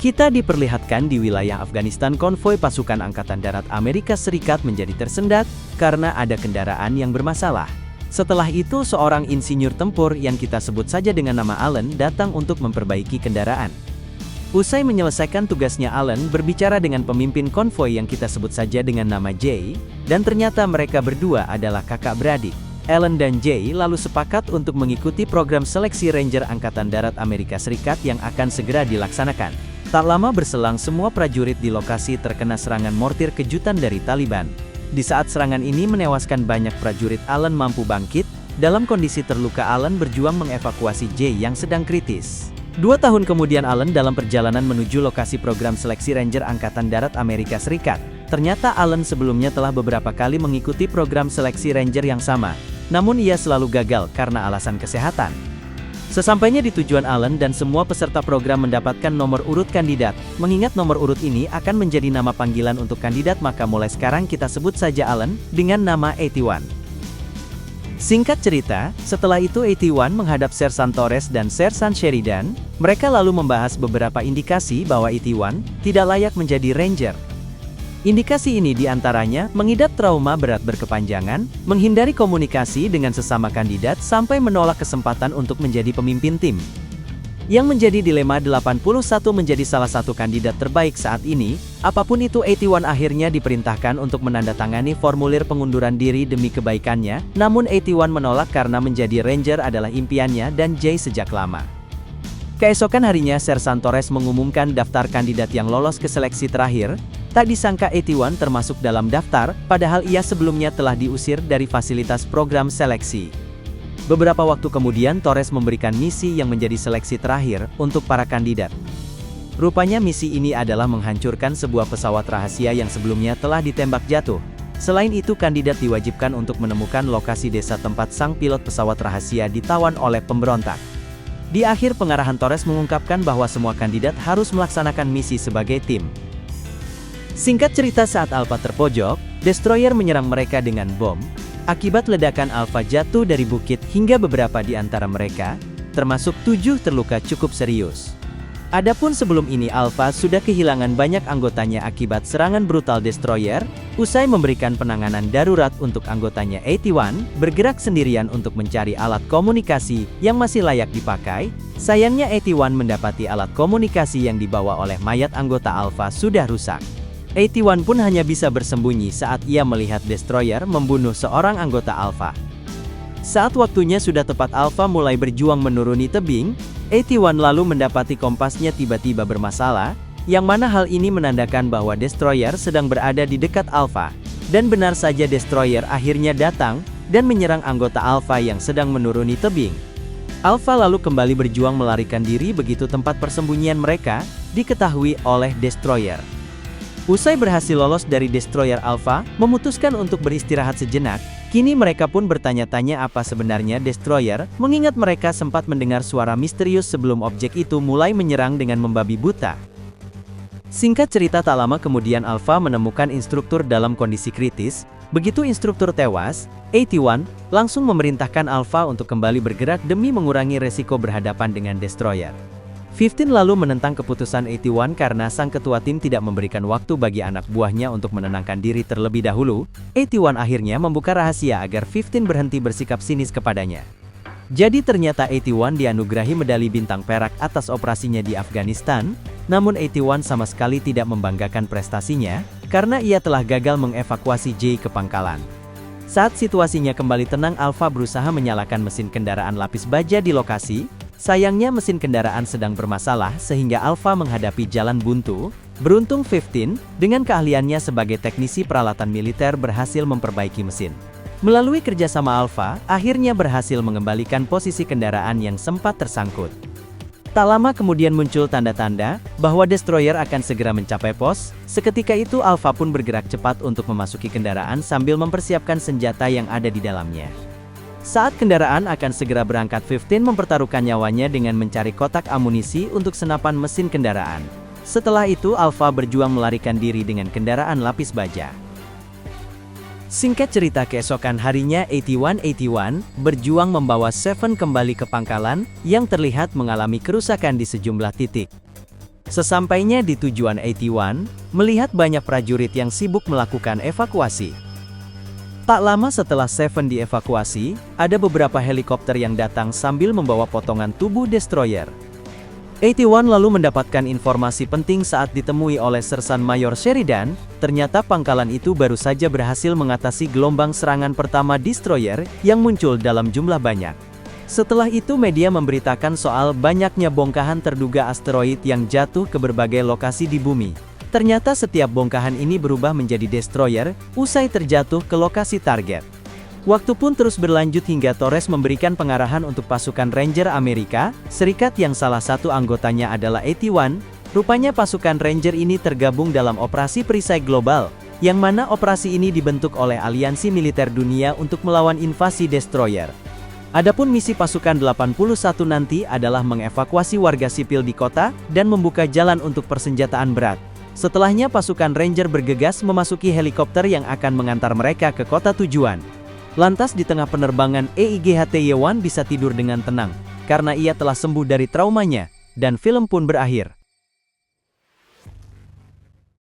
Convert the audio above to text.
Kita diperlihatkan di wilayah Afghanistan. Konvoi pasukan Angkatan Darat Amerika Serikat menjadi tersendat karena ada kendaraan yang bermasalah. Setelah itu seorang insinyur tempur yang kita sebut saja dengan nama Allen datang untuk memperbaiki kendaraan. Usai menyelesaikan tugasnya, Allen berbicara dengan pemimpin konvoi yang kita sebut saja dengan nama Jay, dan ternyata mereka berdua adalah kakak beradik. Allen dan Jay lalu sepakat untuk mengikuti program seleksi Ranger Angkatan Darat Amerika Serikat yang akan segera dilaksanakan. Tak lama berselang, semua prajurit di lokasi terkena serangan mortir kejutan dari Taliban. Di saat serangan ini menewaskan banyak prajurit, Allen mampu bangkit. Dalam kondisi terluka, Allen berjuang mengevakuasi Jay yang sedang kritis. 2 tahun kemudian, Allen dalam perjalanan menuju lokasi program seleksi Ranger Angkatan Darat Amerika Serikat. Ternyata Allen sebelumnya telah beberapa kali mengikuti program seleksi Ranger yang sama, namun ia selalu gagal karena alasan kesehatan. Sesampainya di tujuan, Allen dan semua peserta program mendapatkan nomor urut kandidat. Mengingat nomor urut ini akan menjadi nama panggilan untuk kandidat, maka mulai sekarang kita sebut saja Allen dengan nama 81. Singkat cerita, setelah itu 81 menghadap Sersan Torres dan Sersan Sheridan. Mereka lalu membahas beberapa indikasi bahwa 81 tidak layak menjadi Ranger. Indikasi ini diantaranya mengidap trauma berat berkepanjangan, menghindari komunikasi dengan sesama kandidat, sampai menolak kesempatan untuk menjadi pemimpin tim. Yang menjadi dilema, 81 menjadi salah satu kandidat terbaik saat ini. Apapun itu, 81 akhirnya diperintahkan untuk menandatangani formulir pengunduran diri demi kebaikannya, namun 81 menolak karena menjadi Ranger adalah impiannya dan Jay sejak lama. Keesokan harinya, Sersan Torres mengumumkan daftar kandidat yang lolos ke seleksi terakhir. Tak disangka 81 termasuk dalam daftar, padahal ia sebelumnya telah diusir dari fasilitas program seleksi. Beberapa waktu kemudian, Torres memberikan misi yang menjadi seleksi terakhir untuk para kandidat. Rupanya misi ini adalah menghancurkan sebuah pesawat rahasia yang sebelumnya telah ditembak jatuh. Selain itu, kandidat diwajibkan untuk menemukan lokasi desa tempat sang pilot pesawat rahasia ditawan oleh pemberontak. Di akhir pengarahan, Torres mengungkapkan bahwa semua kandidat harus melaksanakan misi sebagai tim. Singkat cerita, saat Alpha terpojok, destroyer menyerang mereka dengan bom. Akibat ledakan, Alpha jatuh dari bukit hingga beberapa di antara mereka, termasuk 7, terluka cukup serius. Adapun sebelum ini, Alpha sudah kehilangan banyak anggotanya akibat serangan brutal destroyer. Usai memberikan penanganan darurat untuk anggotanya, 81 bergerak sendirian untuk mencari alat komunikasi yang masih layak dipakai. Sayangnya 81 mendapati alat komunikasi yang dibawa oleh mayat anggota Alpha sudah rusak. 81 pun hanya bisa bersembunyi saat ia melihat destroyer membunuh seorang anggota Alpha. Saat waktunya sudah tepat, Alpha mulai berjuang menuruni tebing. 81 lalu mendapati kompasnya tiba-tiba bermasalah, yang mana hal ini menandakan bahwa destroyer sedang berada di dekat Alpha. Dan benar saja, destroyer akhirnya datang dan menyerang anggota Alpha yang sedang menuruni tebing. Alpha lalu kembali berjuang melarikan diri begitu tempat persembunyian mereka diketahui oleh destroyer. Usai berhasil lolos dari destroyer, Alpha memutuskan untuk beristirahat sejenak. Kini mereka pun bertanya-tanya apa sebenarnya destroyer, mengingat mereka sempat mendengar suara misterius sebelum objek itu mulai menyerang dengan membabi buta. Singkat cerita, tak lama kemudian Alpha menemukan instruktur dalam kondisi kritis. Begitu instruktur tewas, 81 langsung memerintahkan Alpha untuk kembali bergerak demi mengurangi resiko berhadapan dengan destroyer. 15 lalu menentang keputusan 81 karena sang ketua tim tidak memberikan waktu bagi anak buahnya untuk menenangkan diri terlebih dahulu. 81 akhirnya membuka rahasia agar 15 berhenti bersikap sinis kepadanya. Jadi ternyata 81 dianugerahi medali bintang perak atas operasinya di Afghanistan, namun 81 sama sekali tidak membanggakan prestasinya, karena ia telah gagal mengevakuasi Jay ke pangkalan. Saat situasinya kembali tenang, Alpha berusaha menyalakan mesin kendaraan lapis baja di lokasi. Sayangnya mesin kendaraan sedang bermasalah sehingga Alpha menghadapi jalan buntu. Beruntung 15, dengan keahliannya sebagai teknisi peralatan militer, berhasil memperbaiki mesin. Melalui kerjasama Alpha, akhirnya berhasil mengembalikan posisi kendaraan yang sempat tersangkut. Tak lama kemudian muncul tanda-tanda bahwa destroyer akan segera mencapai pos. Seketika itu Alpha pun bergerak cepat untuk memasuki kendaraan sambil mempersiapkan senjata yang ada di dalamnya. Saat kendaraan akan segera berangkat, 15 mempertaruhkan nyawanya dengan mencari kotak amunisi untuk senapan mesin kendaraan. Setelah itu Alpha berjuang melarikan diri dengan kendaraan lapis baja. Singkat cerita, keesokan harinya 81 berjuang membawa Seven kembali ke pangkalan yang terlihat mengalami kerusakan di sejumlah titik. Sesampainya di tujuan 81, melihat banyak prajurit yang sibuk melakukan evakuasi. Tak lama setelah Seven dievakuasi, ada beberapa helikopter yang datang sambil membawa potongan tubuh destroyer. 81 lalu mendapatkan informasi penting saat ditemui oleh Sersan Mayor Sheridan, ternyata pangkalan itu baru saja berhasil mengatasi gelombang serangan pertama destroyer yang muncul dalam jumlah banyak. Setelah itu media memberitakan soal banyaknya bongkahan terduga asteroid yang jatuh ke berbagai lokasi di bumi. Ternyata setiap bongkahan ini berubah menjadi destroyer, usai terjatuh ke lokasi target. Waktu pun terus berlanjut hingga Torres memberikan pengarahan untuk pasukan Ranger Amerika Serikat yang salah satu anggotanya adalah 81, rupanya pasukan Ranger ini tergabung dalam operasi perisai global, yang mana operasi ini dibentuk oleh aliansi militer dunia untuk melawan invasi destroyer. Adapun misi pasukan 81 nanti adalah mengevakuasi warga sipil di kota dan membuka jalan untuk persenjataan berat. Setelahnya pasukan Ranger bergegas memasuki helikopter yang akan mengantar mereka ke kota tujuan. Lantas di tengah penerbangan EIGHT-1 bisa tidur dengan tenang, karena ia telah sembuh dari traumanya, dan film pun berakhir.